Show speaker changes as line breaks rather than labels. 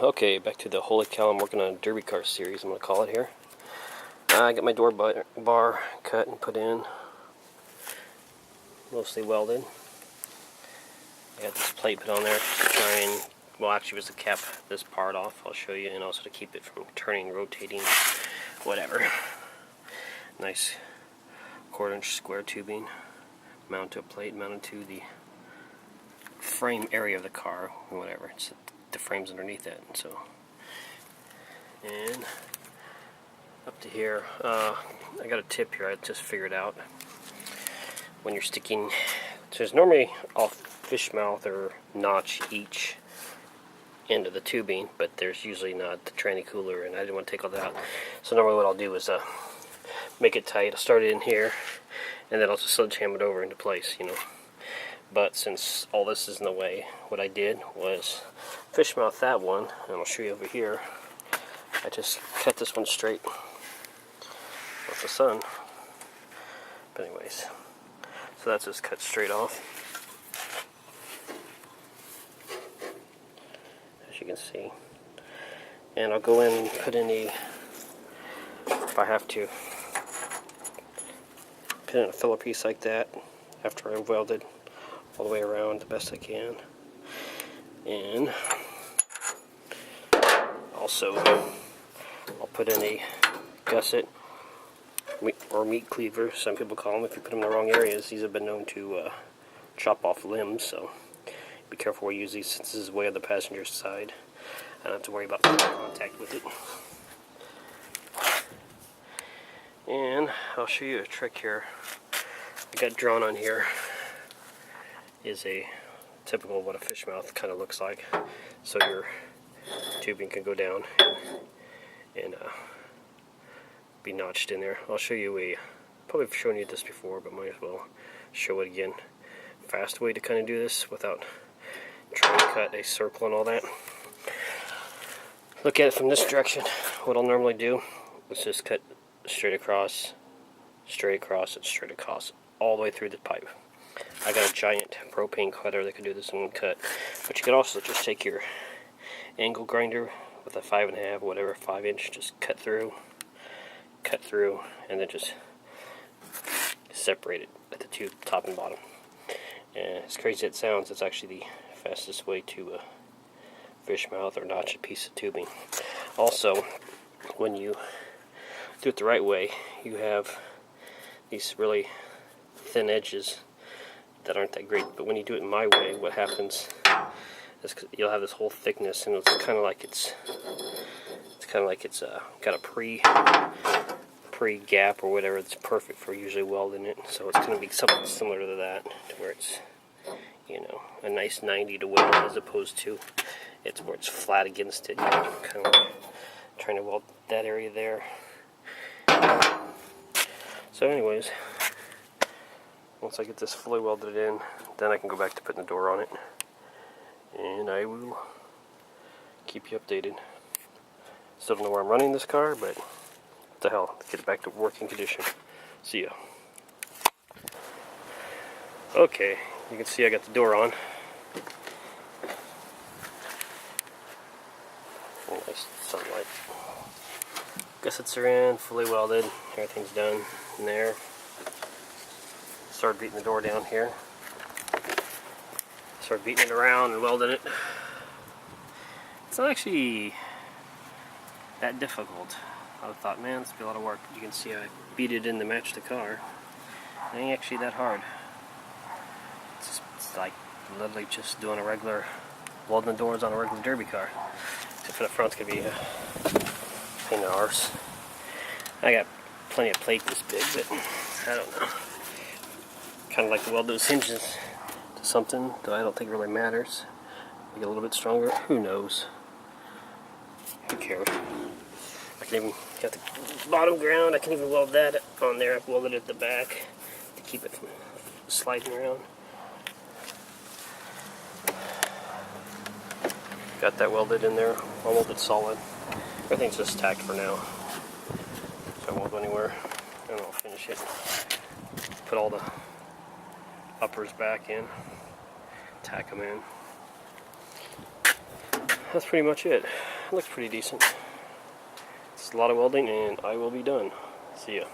Okay, back to the Holy Cow. I'm working on a derby car series, I'm going to call it here. I got my door bar cut and put in, mostly welded. I got this plate put on there to try and, well, actually just to cap this part off, I'll show you, and also to keep it from turning, rotating, whatever. Nice 1/4-inch square tubing mounted to a plate, mounted to the frame area of the car, whatever. It's the frame's underneath it, so. And up to here, I got a tip here I just figured out. When you're sticking, so there's normally a fish mouth or notch each end of the tubing, but there's usually not the tranny cooler, and I didn't want to take all that out. So normally what I'll do is make it tight. I'll start it in here, and then I'll just sledgehammer it over into place, you know. But since all this is in the way, what I did was fish mouth that one, and I'll show you over here. I just cut this one straight with the sun. But anyways, so that's just cut straight off, as you can see. And I'll go in and put in a, if I have to, put in a filler piece like that after I've welded all the way around the best I can. And also I'll put in a gusset or meat cleaver, some people call them. If you put them in the wrong areas, these have been known to chop off limbs, so be careful where you use these, since this is way on the passenger side. I don't have to worry about contact with it. And I'll show you a trick here. I got drawn on here is a typical what a fish mouth kind of looks like, so your tubing can go down and be notched in there. I'll show you a, probably shown you this before, but might as well show it again. Fast way to kind of do this without trying to cut a circle and all that. Look at it from this direction. What I'll normally do is just cut straight across, and straight across, all the way through the pipe. I got a giant propane cutter that can do this in one cut, but you could also just take your angle grinder with a 5.5, whatever, 5-inch, just cut through, and then just separate it at the tube, top and bottom. And as crazy as it sounds, it's actually the fastest way to fish mouth or notch a piece of tubing. Also, when you do it the right way, you have these really thin edges that aren't that great, but when you do it my way, what happens is you'll have this whole thickness, and it's kind of like it's got a pre gap or whatever that's perfect for usually welding it. So it's going to be something similar to that, to where it's, you know, a nice 90 to weld, as opposed to it's where it's flat against it, you know, kind of like trying to weld that area there. So anyways, once I get this fully welded in, then I can go back to putting the door on it, and I will keep you updated. Still don't know where I'm running this car, but what the hell, get it back to working condition. See ya. Okay, you can see I got the door on. Nice sunlight. Gussets are in, fully welded, everything's done in there. Start beating the door down here. Start beating it around and welding it. It's not actually that difficult. I thought, man, it's gonna be a lot of work. You can see I beat it in to match the car. It ain't actually that hard. It's like literally just doing a regular, welding the doors on a regular derby car. Except for the front's gonna be a pain in the arse. I got plenty of plate this big, but I don't know. Kind of like to weld those hinges to something that I don't think really matters. Make it a little bit stronger. Who knows? Who cares? I can even get the bottom ground. I can even weld that on there. I've welded it at the back to keep it from sliding around. Got that welded in there. I'll weld it solid. Everything's just tacked for now, so I won't go anywhere. And I'll finish it. Put all the uppers back in. Tack them in. that's pretty much it. Looks pretty decent. It's a lot of welding, and I will be done. See ya.